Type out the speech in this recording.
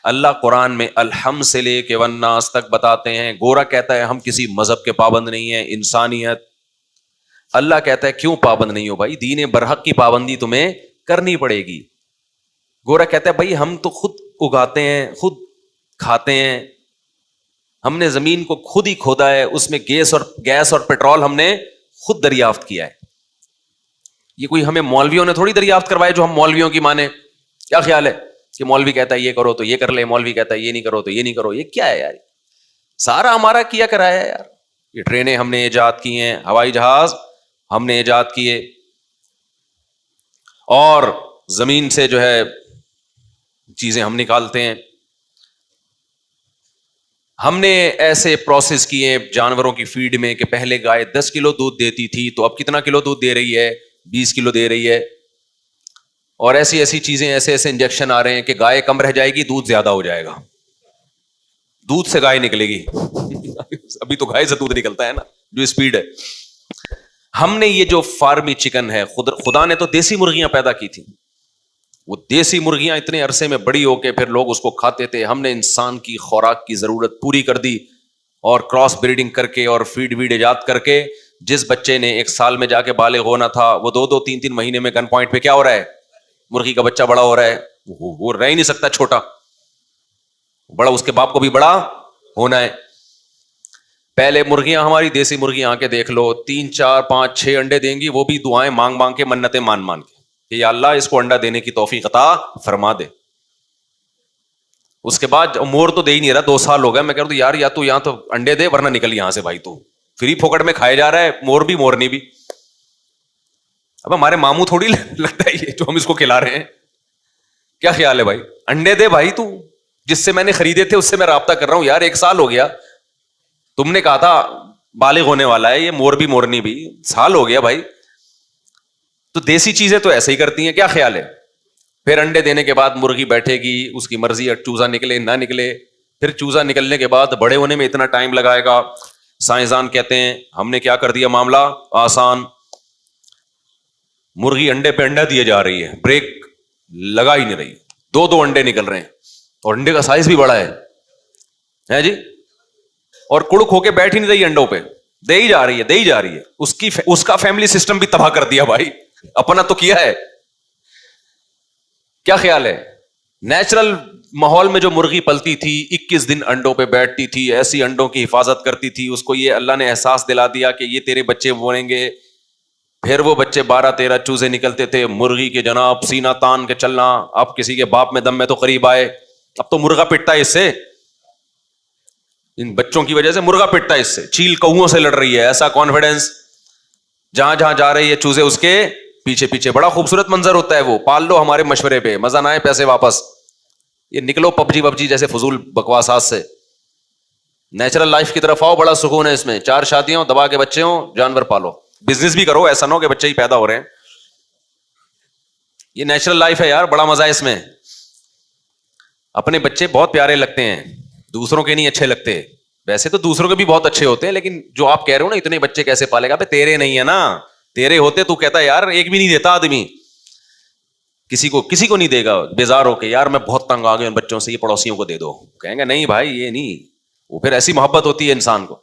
اللہ قرآن میں الحم سے لے کے والناس تک بتاتے ہیں. گورا کہتا ہے ہم کسی مذہب کے پابند نہیں ہیں, انسانیت. اللہ کہتا ہے کیوں پابند نہیں ہو بھائی, دین برحق کی پابندی تمہیں کرنی پڑے گی. گورا کہتا ہے بھائی ہم تو خود اگاتے ہیں, خود کھاتے ہیں, ہم نے زمین کو خود ہی کھودا ہے, اس میں گیس اور پیٹرول ہم نے خود دریافت کیا ہے. یہ کوئی ہمیں مولویوں نے تھوڑی دریافت کروائے جو ہم مولویوں کی مانے. کیا خیال ہے کہ مولوی کہتا ہے یہ کرو تو یہ کر لے, مولوی کہتا ہے یہ نہیں کرو تو یہ نہیں کرو. یہ کیا ہے یار, سارا ہمارا کیا کرایا ہے یار. یہ ٹرینیں ہم نے ایجاد کی ہیں, ہوائی جہاز ہم نے ایجاد کیے, اور زمین سے جو ہے چیزیں ہم نکالتے ہیں. ہم نے ایسے پروسیس کیے جانوروں کی فیڈ میں کہ پہلے گائے 10 کلو دودھ دیتی تھی تو اب کتنا کلو دودھ دے رہی ہے, 20 کلو دے رہی ہے. اور ایسی ایسی چیزیں, ایسے ایسے انجیکشن آ رہے ہیں کہ گائے کم رہ جائے گی, دودھ زیادہ ہو جائے گا. دودھ سے گائے نکلے گی. ابھی تو گائے سے دودھ نکلتا ہے نا, جو اسپیڈ ہے. ہم نے یہ جو فارمی چکن ہے, خدا نے تو دیسی مرغیاں پیدا کی تھی. وہ دیسی مرغیاں اتنے عرصے میں بڑی ہو کے پھر لوگ اس کو کھاتے تھے. ہم نے انسان کی خوراک کی ضرورت پوری کر دی, اور کراس بریڈنگ کر کے اور فیڈ ویڈ ایجاد کر کے جس بچے نے 1 سال میں جا کے بالغ ہونا تھا, وہ 2 3 مہینے میں گن پوائنٹ پہ کیا ہو رہا ہے, مرغی کا بچہ بڑا ہو رہا ہے. وہ رہ ہی نہیں سکتا چھوٹا, بڑا اس کے باپ کو بھی بڑا ہونا ہے. پہلے مرغیاں ہماری دیسی مرغیاں آ کے دیکھ لو, 3 4 5 6 انڈے دیں گی, وہ بھی دعائیں مانگ مانگ کے, منتیں مان مان کے کہ یا اللہ اس کو انڈا دینے کی توفیق عطا فرما دے. اس کے بعد مور تو دے ہی نہیں رہا, 2 سال ہو گئے. میں کہہ رہا ہوں یار یا تو یہاں تو انڈے دے ورنہ نکل یہاں سے بھائی, تو فری پھوکٹ میں کھائے جا رہا ہے, مور بھی مورنی بھی. اب ہمارے ماموں تھوڑی لگتا ہے یہ جو ہم اس کو کھلا رہے ہیں. کیا خیال ہے بھائی, انڈے دے بھائی, تو جس سے میں نے خریدے تھے اس سے میں رابطہ کر رہا ہوں یار. 1 سال ہو گیا, تم نے کہا تھا بالغ ہونے والا ہے, یہ مور بھی مورنی بھی, سال ہو گیا بھائی. تو دیسی چیزیں تو ایسے ہی کرتی ہیں. کیا خیال ہے, پھر انڈے دینے کے بعد مرغی بیٹھے گی, اس کی مرضی ہے چوزا نکلے نہ نکلے. پھر چوزا نکلنے کے بعد بڑے ہونے میں اتنا ٹائم لگائے گا. سائنسدان کہتے ہیں ہم نے کیا کر دیا معاملہ آسان, مرغی انڈے پہ انڈا دیے جا رہی ہے, بریک لگا ہی نہیں رہی, 2 انڈے نکل رہے ہیں, اور انڈے کا سائز بھی بڑا ہے جی, اور کڑک ہو کے بیٹھ ہی نہیں رہی انڈوں پہ, دے ہی جا رہی ہے دے ہی جا رہی ہے. اس کا فیملی سسٹم بھی تباہ کر دیا بھائی, اپنا تو کیا ہے. کیا خیال ہے, نیچرل ماحول میں جو مرغی پلتی تھی 21 دن انڈوں پہ بیٹھتی تھی, ایسی انڈوں کی حفاظت کرتی تھی, اس کو یہ اللہ نے احساس دلا دیا کہ یہ تیرے بچے بنیں گے. پھر وہ بچے 12-13 چوزے نکلتے تھے, مرغی کے جناب سینہ تان کے چلنا. اب کسی کے باپ میں دم میں تو قریب آئے, اب تو مرغا پٹتا ہے اس سے, ان بچوں کی وجہ سے مرغا پٹتا ہے اس سے, چیل کووں سے لڑ رہی ہے. ایسا کانفیڈنس, جہاں جہاں جا رہی ہے چوزے اس کے پیچھے پیچھے. بڑا خوبصورت منظر ہوتا ہے وہ, پال لو ہمارے مشورے پہ, مزہ نہ آئے پیسے واپس. یہ نکلو پبجی جیسے فضول بکواسات سے, نیچرل لائف کی طرف آؤ, بڑا سکون ہے اس میں. 4 شادیاں, دبا کے بچے ہوں, جانور پالو, بزنس بھی کرو, ایسا نہ ہو کہ بچے ہی پیدا ہو رہے ہیں. یہ نیچرل لائف ہے یار, بڑا مزہ ہے اس میں. اپنے بچے بہت پیارے لگتے ہیں, دوسروں کے نہیں اچھے لگتے. ویسے تو دوسروں کے بھی بہت اچھے ہوتے ہیں, لیکن جو آپ کہہ رہے ہو نا اتنے بچے کیسے پالے گا, تیرے نہیں ہے نا. تیرے ہوتے تو کہتا یار ایک بھی نہیں دیتا آدمی, کسی کو نہیں دے گا. بیزار ہو کے یار میں بہت تنگ آ گیا ان بچوں سے, یہ پڑوسیوں کو دے دو. کہیں گے نہیں بھائی یہ نہیں, وہ پھر ایسی محبت ہوتی ہے انسان کو.